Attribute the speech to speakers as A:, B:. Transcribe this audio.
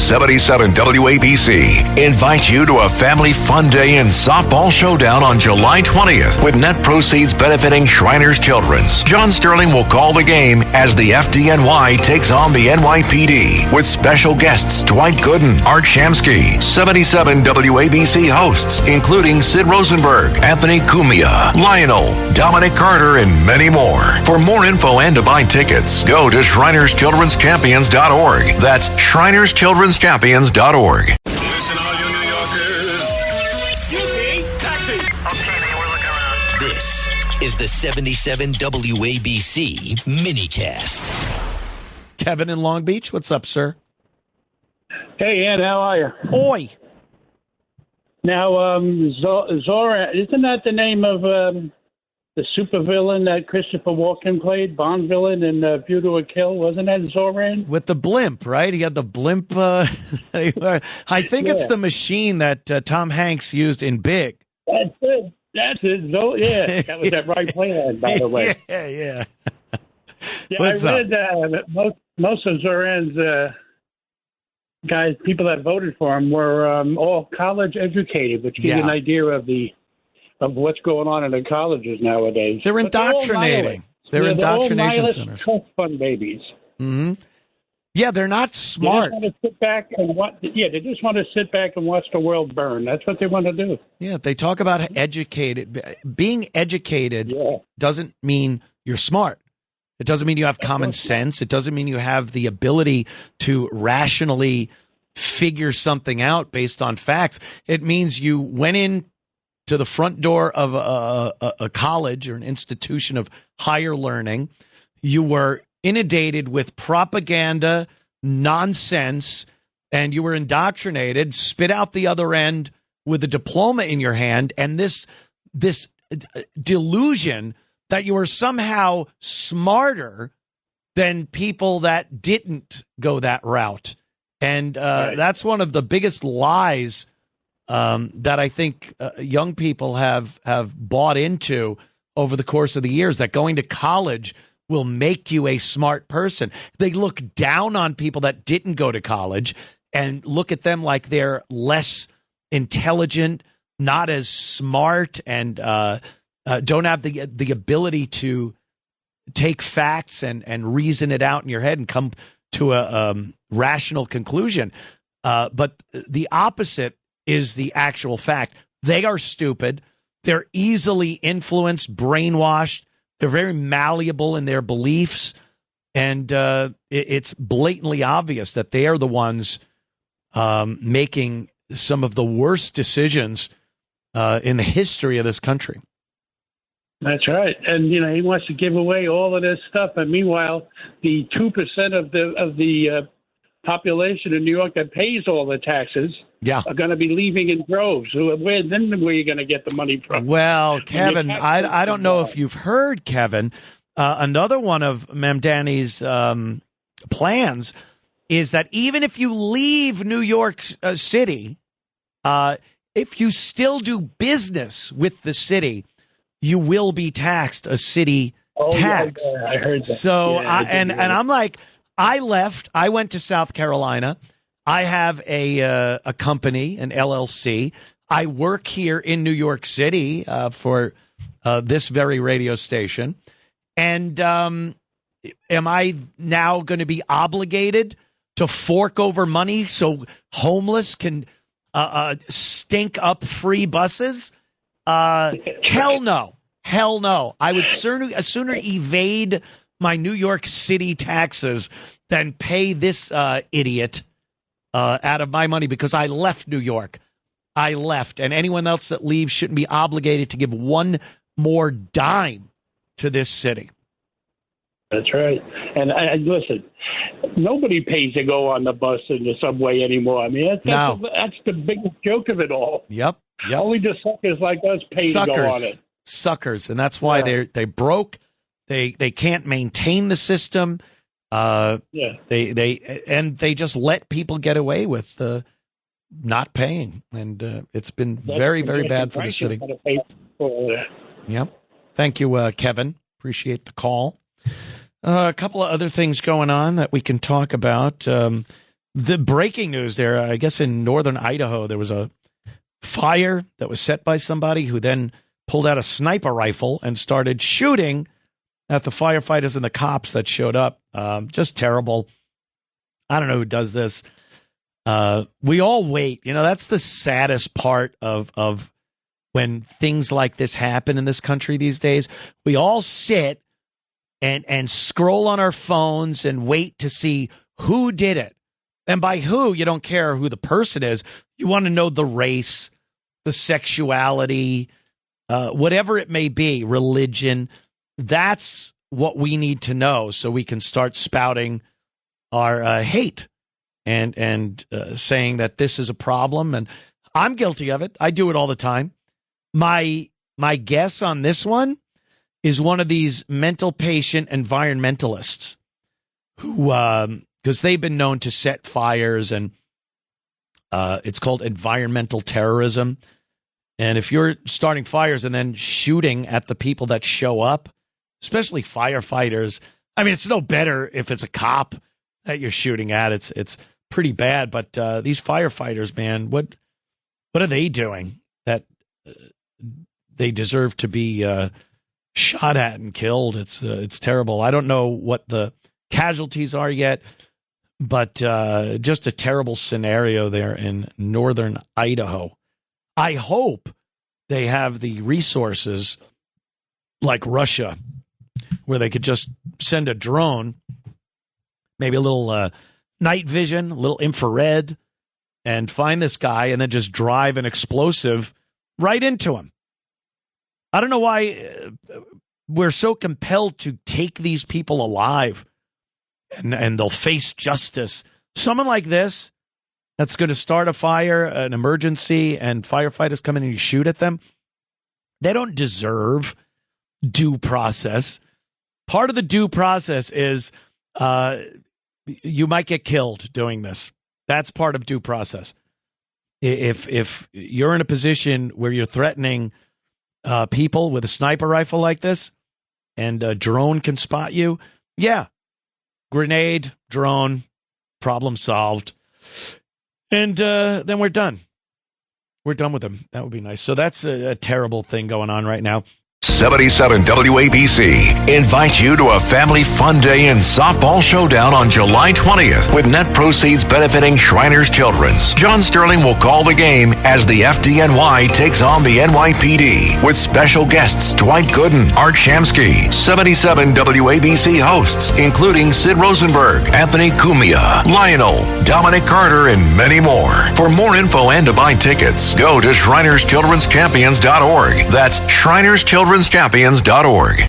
A: 77 WABC invites you to a family fun day and softball showdown on July 20th with net proceeds benefiting Shriners Children's. John Sterling will call the game as the FDNY takes on the NYPD with special guests Dwight Gooden, Art Shamsky, 77 WABC hosts including Sid Rosenberg, Anthony Cumia, Lionel, Dominic Carter, and many more. For more info and to buy tickets, go to ShrinersChildren'sChampions.org. That's ShrinersChildren'sChampions.org.
B: Listen, all you New Yorkers. Excuse me, taxi.
C: Okay, man, we're looking around.
D: This is the 77 WABC minicast.
E: Kevin in Long Beach, what's up, sir?
F: Hey, Ed, how are you?
E: Oi.
F: Now, Zora, isn't that the name of the supervillain that Christopher Walken played, Bond villain in View to a Kill? Wasn't that Zoran?
E: With the blimp, right? He had the blimp. I think it's the machine that Tom Hanks used in Big.
F: That's it. That's it. Yeah, that was that right plan, by the way.
E: Yeah.
F: What's I read most of Zoran's guys, people that voted for him, were all college educated, which gives you an idea of what's going on in the colleges nowadays.
E: They're indoctrinating. They're indoctrination centers.
F: Trust fund babies.
E: Mm-hmm. Yeah, they're not smart.
F: They just want to sit back and they just want to sit back and watch the world burn. That's what they want to do.
E: Yeah, they talk about educated. Being educated doesn't mean you're smart. It doesn't mean you have common sense. It doesn't mean you have the ability to rationally figure something out based on facts. It means you went in to the front door of a college or an institution of higher learning. You were inundated with propaganda, nonsense, and you were indoctrinated, spit out the other end with a diploma in your hand, and this delusion that you are somehow smarter than people that didn't go that route. And that's one of the biggest lies that I think young people have bought into over the course of the years, that going to college will make you a smart person. They look down on people that didn't go to college and look at them like they're less intelligent, not as smart, and don't have the ability to take facts and reason it out in your head and come to a rational conclusion. But the opposite is the actual fact. They are stupid. They're easily influenced, brainwashed. They're very malleable in their beliefs. And it's blatantly obvious that they are the ones making some of the worst decisions in the history of this country.
F: That's right. And, he wants to give away all of this stuff. And meanwhile, the 2% of the population in New York that pays all the taxes are going to be leaving in droves. Where are you going to get the money from?
E: Well, Kevin, I don't know if you've heard, Kevin, another one of Mamdani's plans is that even if you leave New York City, if you still do business with the city, you will be taxed a city tax.
F: Yeah, I heard that.
E: So, and I'm like, I left. I went to South Carolina. I have a company, an LLC. I work here in New York City for this very radio station. And am I now going to be obligated to fork over money so homeless can stink up free buses? Hell no. Hell no. I would sooner evade my New York City taxes than pay this idiot out of my money, because I left New York. I left. And anyone else that leaves shouldn't be obligated to give one more dime to this city.
F: That's right. And listen, nobody pays to go on the bus and the subway anymore. I mean, that's the biggest joke of it all.
E: Yep.
F: Only the suckers like us pay to go on it.
E: Suckers. And that's why they broke. They can't maintain the system. They just let people get away with not paying. And it's been very, very bad for the city. Yep. Thank you, Kevin. Appreciate the call. A couple of other things going on that we can talk about. The breaking news there, I guess in Northern Idaho, there was a fire that was set by somebody who then pulled out a sniper rifle and started shooting at the firefighters and the cops that showed up. Just terrible. I don't know who does this. We all wait. That's the saddest part of when things like this happen in this country these days. We all sit and scroll on our phones and wait to see who did it. And by who, you don't care who the person is. You want to know the race, the sexuality, whatever it may be, religion. That's what we need to know so we can start spouting our hate and saying that this is a problem. And I'm guilty of it. I do it all the time. My guess on this one is one of these mental patient environmentalists who, because they've been known to set fires, and it's called environmental terrorism. And if you're starting fires and then shooting at the people that show up, especially firefighters, I mean, it's no better if it's a cop that you're shooting at. It's pretty bad. But these firefighters, man, what are they doing that they deserve to be shot at and killed? It's terrible. I don't know what the casualties are yet, but just a terrible scenario there in Northern Idaho. I hope they have the resources like Russia, where they could just send a drone, maybe a little night vision, a little infrared, and find this guy and then just drive an explosive right into him. I don't know why we're so compelled to take these people alive and they'll face justice. Someone like this that's going to start a fire, an emergency, and firefighters come in and you shoot at them, they don't deserve due process. Part of the due process is you might get killed doing this. That's part of due process. If you're in a position where you're threatening people with a sniper rifle like this and a drone can spot you, yeah, grenade, drone, problem solved. And then we're done. We're done with them. That would be nice. So that's a terrible thing going on right now.
A: 77 WABC invites you to a family fun day and softball showdown on July 20th with net proceeds benefiting Shriners Children's. John Sterling will call the game as the FDNY takes on the NYPD with special guests Dwight Gooden, Art Shamsky, 77 WABC hosts including Sid Rosenberg, Anthony Cumia, Lionel, Dominic Carter, and many more. For more info and to buy tickets, go to ShrinersChildren'sChampions.org. That's ShrinersChildren'sChampions.org.